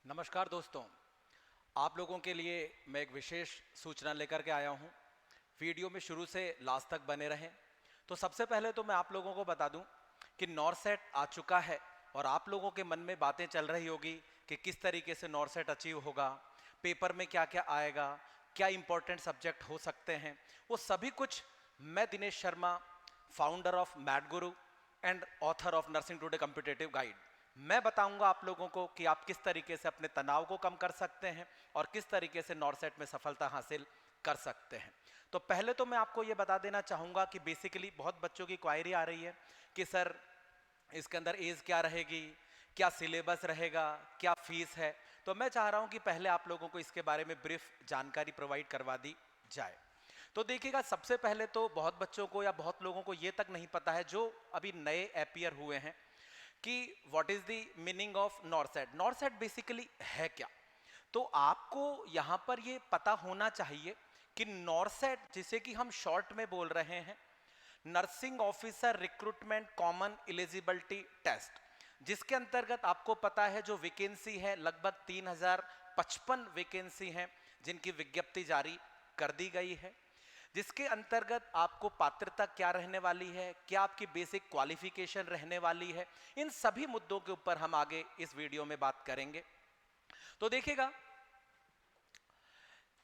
नमस्कार दोस्तों, आप लोगों के लिए मैं एक विशेष सूचना लेकर के आया हूं। वीडियो में शुरू से लास्ट तक बने रहें। तो सबसे पहले तो मैं आप लोगों को बता दूं कि नॉरसेट आ चुका है और आप लोगों के मन में बातें चल रही होगी कि किस तरीके से नॉरसेट अचीव होगा, पेपर में क्या क्या आएगा, क्या इंपॉर्टेंट सब्जेक्ट हो सकते हैं, वो सभी कुछ मैं Dinesh Sharma, founder of math Guru and author of nursing today competitive guide, मैं बताऊंगा आप लोगों को कि आप किस तरीके से अपने तनाव को कम कर सकते हैं और किस तरीके से नॉरसेट में सफलता हासिल कर सकते हैं। तो पहले तो मैं आपको यह बता देना चाहूंगा कि बेसिकली बहुत बच्चों की क्वायरी आ रही है कि सर इसके अंदर एज क्या रहेगी, क्या सिलेबस रहेगा, क्या फीस है। तो मैं चाह रहा हूं कि पहले आप लोगों को इसके बारे में ब्रीफ जानकारी प्रोवाइड करवा दी जाए। तो देखिएगा, सबसे पहले तो बहुत बच्चों को या बहुत लोगों को यह तक नहीं पता है जो अभी नए अपियर हुए हैं कि what is the meaning of NORCET. NORCET basically है क्या। तो आपको यहां पर ये पता होना चाहिए कि नॉरसेट, जिसे कि हम शॉर्ट में बोल रहे हैं nursing officer recruitment common eligibility test, जिसके अंतर्गत आपको पता है जो वैकेंसी है लगभग 3055 वैकेंसी हैं जिनकी विज्ञप्ति जारी कर दी गई है, जिसके अंतर्गत आपको पात्रता क्या रहने वाली है, क्या आपकी बेसिक क्वालिफिकेशन रहने वाली है, इन सभी मुद्दों के ऊपर हम आगे इस वीडियो में बात करेंगे। तो देखिएगा,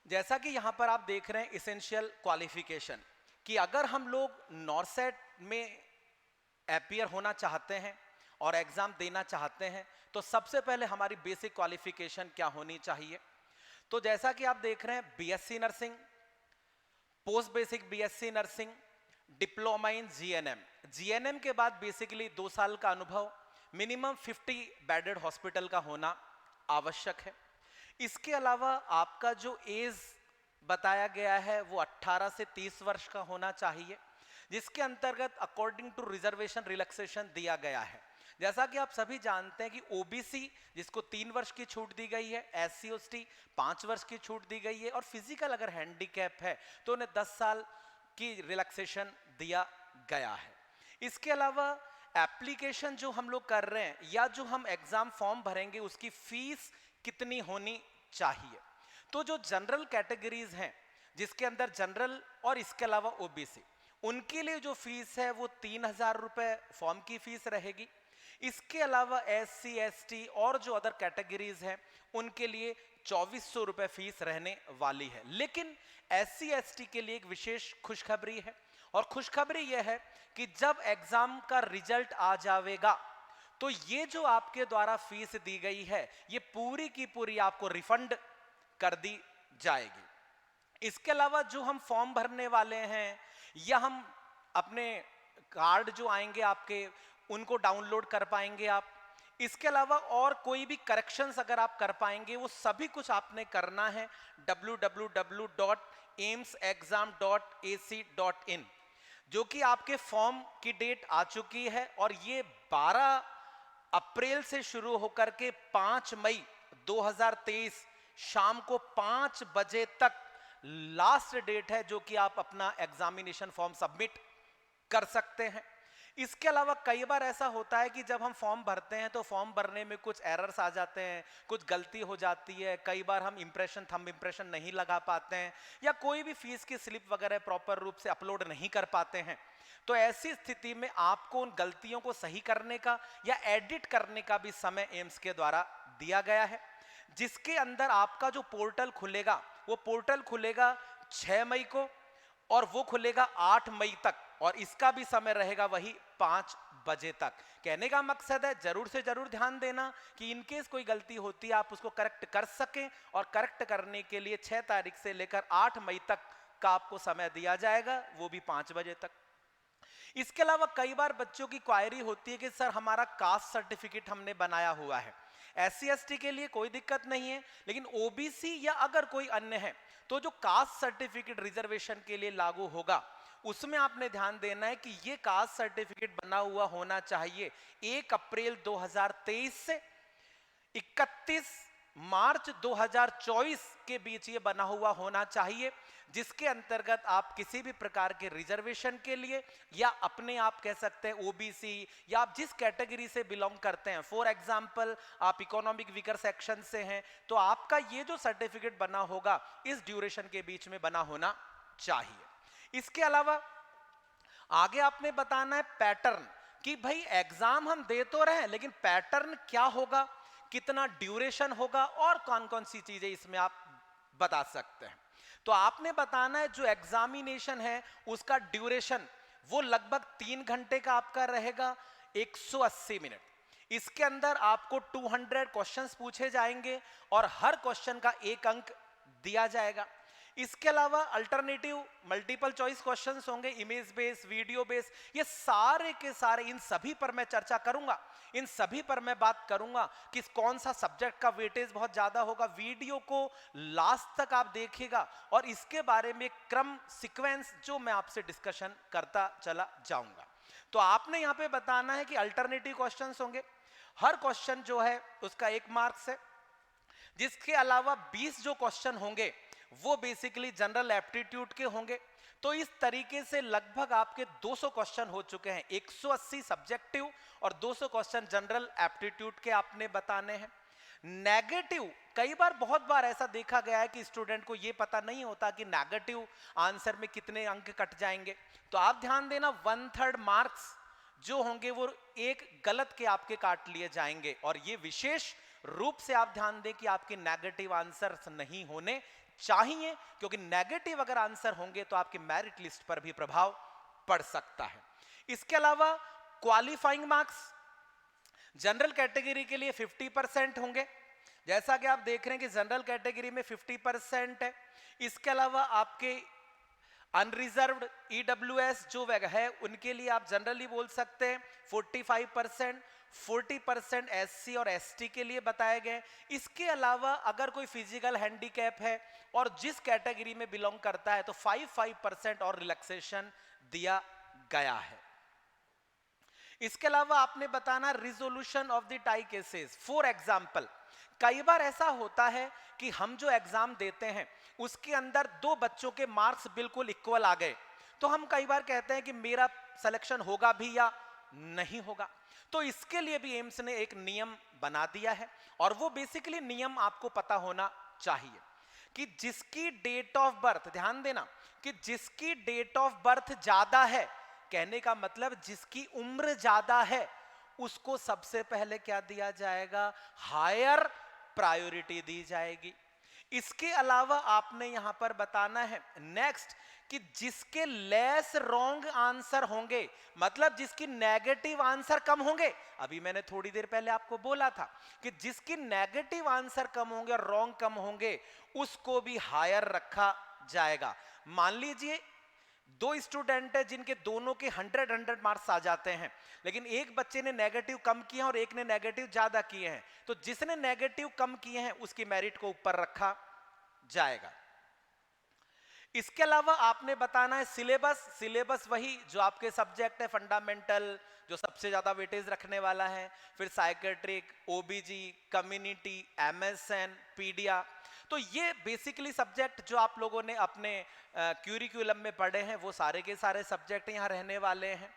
जैसा कि यहां पर आप देख रहे हैं इसेंशियल क्वालिफिकेशन, कि अगर हम लोग नॉरसेट में अपियर होना चाहते हैं और एग्जाम देना चाहते हैं तो सबसे पहले हमारी बेसिक क्वालिफिकेशन क्या होनी चाहिए। तो जैसा कि आप देख रहे हैं BSc nursing, post basic BSc nursing, diploma in GNM. GNM के बाद बेसिकली 2 साल का अनुभव, मिनिमम 50 बेडेड हॉस्पिटल का होना आवश्यक है। इसके अलावा आपका जो एज बताया गया है वो 18 से 30 वर्ष का होना चाहिए, जिसके अंतर्गत अकॉर्डिंग टू रिजर्वेशन रिलैक्सेशन दिया गया है। जैसा कि आप सभी जानते हैं कि ओबीसी जिसको 3 वर्ष की छूट दी गई है, एससी एसटी 5 वर्ष की छूट दी गई है और फिजिकल अगर हैंडीकैप है तो उन्हें 10 साल की रिलैक्सेशन दिया गया है। इसके अलावा एप्लीकेशन जो हम लोग कर रहे हैं या जो हम एग्जाम फॉर्म भरेंगे उसकी फीस कितनी होनी चाहिए। तो जो जनरल कैटेगरीज हैं जिसके अंदर जनरल और इसके अलावा ओबीसी, उनके लिए जो फीस है वो 3000 रुपए फॉर्म की फीस रहेगी। इसके अलावा एससी एसटी और जो अदर कैटेगरीज हैं उनके लिए 2400 रुपए फीस रहने वाली है। लेकिन एससी एसटी के लिए एक विशेष खुशखबरी है, और खुशखबरी यह है कि जब एग्जाम का रिजल्ट आ जाएगा तो ये जो आपके द्वारा फीस दी गई है ये पूरी की पूरी आपको रिफंड कर दी जाएगी। इसके अलावा जो हम फॉर्म भरने वाले हैं या हम अपने कार्ड जो आएंगे आपके उनको डाउनलोड कर पाएंगे आप। इसके अलावा और कोई भी करेक्शंस अगर आप कर पाएंगे वो सभी कुछ आपने करना है www.aimsexam.ac.in, जो कि आपके फॉर्म की डेट आ चुकी है और ये 12 अप्रैल से शुरू होकर के 5 मई 2023 शाम को 5 बजे तक लास्ट डेट है जो कि आप अपना एग्जामिनेशन फॉर्म सबमिट कर सकते हैं। इसके अलावा कई बार ऐसा होता है कि जब हम फॉर्म भरते हैं तो फॉर्म भरने में कुछ एरर्स आ जाते हैं, कुछ गलती हो जाती है, कई बार हम इंप्रेशन थंब इंप्रेशन नहीं लगा पाते हैं या कोई भी फीस की स्लिप वगैरह प्रॉपर रूप से अपलोड नहीं कर पाते हैं। तो ऐसी स्थिति में आपको उन गलतियों को सही करने का या एडिट करने का भी समय एम्स के द्वारा दिया गया है, जिसके अंदर आपका जो पोर्टल खुलेगा वो पोर्टल खुलेगा 6 मई को और वो खुलेगा 8 मई तक, और इसका भी समय रहेगा वही 5 बजे तक। कहने का मकसद है जरूर से जरूर ध्यान देना कि इनकेस कोई गलती होती है आप उसको करेक्ट कर सकें, और करेक्ट करने के लिए 6 तारीख से लेकर 8 मई तक का आपको समय दिया जाएगा, वो भी 5 बजे तक। इसके अलावा कई बार बच्चों की क्वायरी होती है कि सर हमारा कास्ट सर्टिफिकेट हमने बनाया हुआ है, एससी एसटी के लिए कोई दिक्कत नहीं है, लेकिन ओबीसी या अगर कोई अन्य है तो जो कास्ट सर्टिफिकेट रिजर्वेशन के लिए लागू होगा उसमें आपने ध्यान देना है कि ये कास्ट सर्टिफिकेट बना हुआ होना चाहिए 1 अप्रैल 2023 से 31 मार्च 2024 के बीच ये बना हुआ होना चाहिए, जिसके अंतर्गत आप किसी भी प्रकार के रिजर्वेशन के लिए या अपने आप कह सकते हैं ओबीसी या आप जिस कैटेगरी से बिलोंग करते हैं, फॉर एग्जांपल आप इकोनॉमिक वीकर सेक्शन से हैं, तो आपका ये जो सर्टिफिकेट बना होगा इस ड्यूरेशन के बीच में बना होना चाहिए। इसके अलावा आगे आपने बताना है पैटर्न, कि भाई एग्जाम हम दे तो रहे हैं लेकिन पैटर्न क्या होगा, कितना ड्यूरेशन होगा और कौन कौन सी चीजें इसमें आप बता सकते हैं। तो आपने बताना है जो एग्जामिनेशन है उसका ड्यूरेशन वो लगभग 3 घंटे का आपका रहेगा, 180 मिनट। इसके अंदर आपको 200 क्वेश्चंस पूछे जाएंगे और हर क्वेश्चन का 1 अंक दिया जाएगा। इसके अलावा अल्टरनेटिव मल्टीपल चॉइस क्वेश्चंस होंगे, इमेज बेस, वीडियो बेस, ये सारे के सारे इन सभी पर मैं चर्चा करूंगा। इन सभी पर मैं बात करूंगा कि कौन सा सब्जेक्ट का वेटेज बहुत ज्यादा होगा। वीडियो को लास्ट तक आप देखिएगा और इसके बारे में क्रम सीक्वेंस जो मैं आपसे डिस्कशन करता चला जाऊंगा। तो आपने यहां पे बताना है कि अल्टरनेटिव क्वेश्चंस होंगे, हर क्वेश्चन जो है उसका 1 मार्क्स है। जिसके अलावा 20 जो क्वेश्चन होंगे वो बेसिकली जनरल एप्टीट्यूड के होंगे। तो इस तरीके से लगभग आपके 200 क्वेश्चन हो चुके हैं, 180 सब्जेक्टिव और 200 क्वेश्चन जनरल एप्टीट्यूड के आपने बताने हैं। नेगेटिव, कई बार बहुत बार ऐसा देखा गया है कि स्टूडेंट को यह पता नहीं होता कि नेगेटिव आंसर में कितने अंक कट जाएंगे। तो आप ध्यान देना 1/3 मार्क्स जो होंगे वो एक गलत के आपके काट लिए जाएंगे और ये विशेष रूप से आप ध्यान दें कि आपके नेगेटिव आंसर नहीं होने चाहिए, क्योंकि नेगेटिव अगर आंसर होंगे तो आपके मेरिट लिस्ट पर भी प्रभाव पड़ सकता है। इसके अलावा क्वालिफाइंग मार्क्स जनरल कैटेगरी के लिए 50% होंगे, जैसा कि आप देख रहे हैं कि जनरल कैटेगरी में 50% है। इसके अलावा आपके अनरिजर्व्ड ईडब्ल्यूएस जो है उनके लिए आप जनरली बोल सकते हैं 45%, 40% एससी और एसटी के लिए बताए गए। इसके अलावा अगर कोई फिजिकल हैंडीकैप है और जिस कैटेगरी में बिलोंग करता है तो 5% और रिलैक्सेशन दिया गया है। इसके अलावा आपने बताना resolution of the tie cases. For example कई बार ऐसा होता है कि हम जो एग्जाम देते हैं उसके अंदर 2 बच्चों के मार्क्स बिल्कुल इक्वल आ गए, तो हम कई बार कहते हैं कि मेरा सिलेक्शन होगा भी या नहीं होगा। तो इसके लिए भी एम्स ने एक नियम बना दिया है और वो बेसिकली नियम आपको पता होना चाहिए कि जिसकी डेट ऑफ बर्थ, ध्यान देना कि जिसकी डेट ऑफ बर्थ ज्यादा है, कहने का मतलब जिसकी उम्र ज्यादा है, उसको सबसे पहले क्या दिया जाएगा, हायर प्रायोरिटी दी जाएगी। इसके अलावा आपने यहां पर बताना है नेक्स्ट कि जिसके लेस रॉन्ग आंसर होंगे, मतलब जिसकी नेगेटिव आंसर कम होंगे, अभी मैंने थोड़ी देर पहले आपको बोला था कि जिसकी नेगेटिव आंसर कम होंगे और रॉन्ग कम होंगे उसको भी हायर रखा जाएगा। मान लीजिए 2 स्टूडेंट है जिनके दोनों के 100 मार्क्स आ जाते हैं, लेकिन एक बच्चे ने नेगेटिव कम किए हैं और एक ने नेगेटिव ज्यादा किए हैं, तो जिसने नेगेटिव कम किए हैं उसकी मेरिट को ऊपर रखा जाएगा। इसके अलावा आपने बताना है सिलेबस वही जो आपके सब्जेक्ट है, फंडामेंटल जो सबसे ज्यादा वेटेज रखने वाला है, फिर साइकेट्रिक, ओबीजी, कम्युनिटी, एमएसएन, पीडिया। तो ये बेसिकली सब्जेक्ट जो आप लोगों ने अपने क्यूरिकुलम में पढ़े हैं वो सारे के सारे सब्जेक्ट यहाँ रहने वाले हैं।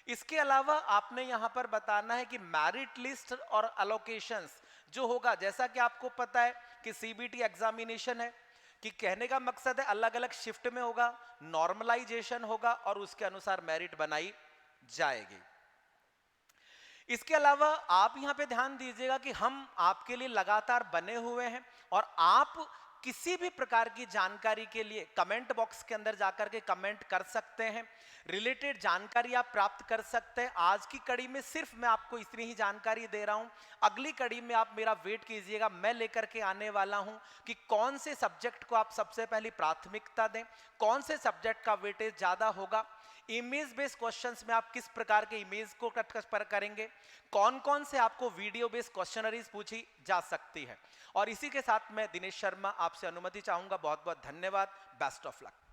इसके अलावा आपने यहाँ पर बताना है कि मेरिट लिस्ट और अलोकेशंस जो होगा, जैसा कि आपको पता है कि सीबीटी एग्जामिनेशन है कि कहने का मकसद है अलग अलग शिफ्ट में होगा, नॉर्मलाइजेशन होगा और उसके अनुसार मेरिट बनाई जाएगी। इसके अलावा आप यहां पे ध्यान दीजिएगा कि हम आपके लिए लगातार बने हुए हैं और आप किसी भी प्रकार की जानकारी के लिए कमेंट बॉक्स के अंदर जाकर के कमेंट कर सकते हैं, रिलेटेड जानकारी आप प्राप्त कर सकते हैं। आज की कड़ी में सिर्फ मैं आपको इतनी ही जानकारी दे रहा हूं, अगली कड़ी में आप मेरा वेट कीजिएगा, मैं लेकर के आने वाला हूं कि कौन से सब्जेक्ट को आप सबसे पहले प्राथमिकता दें, कौन से सब्जेक्ट का वेटेज ज्यादा होगा, इमेज बेस्ड क्वेश्चंस में आप किस प्रकार के इमेज को कट पर करेंगे, कौन कौन से आपको वीडियो बेस्ड क्वेश्चनरीज पूछी जा सकती है। और इसी के साथ मैं दिनेश शर्मा आपसे अनुमति चाहूंगा। बहुत बहुत धन्यवाद, बेस्ट ऑफ लक।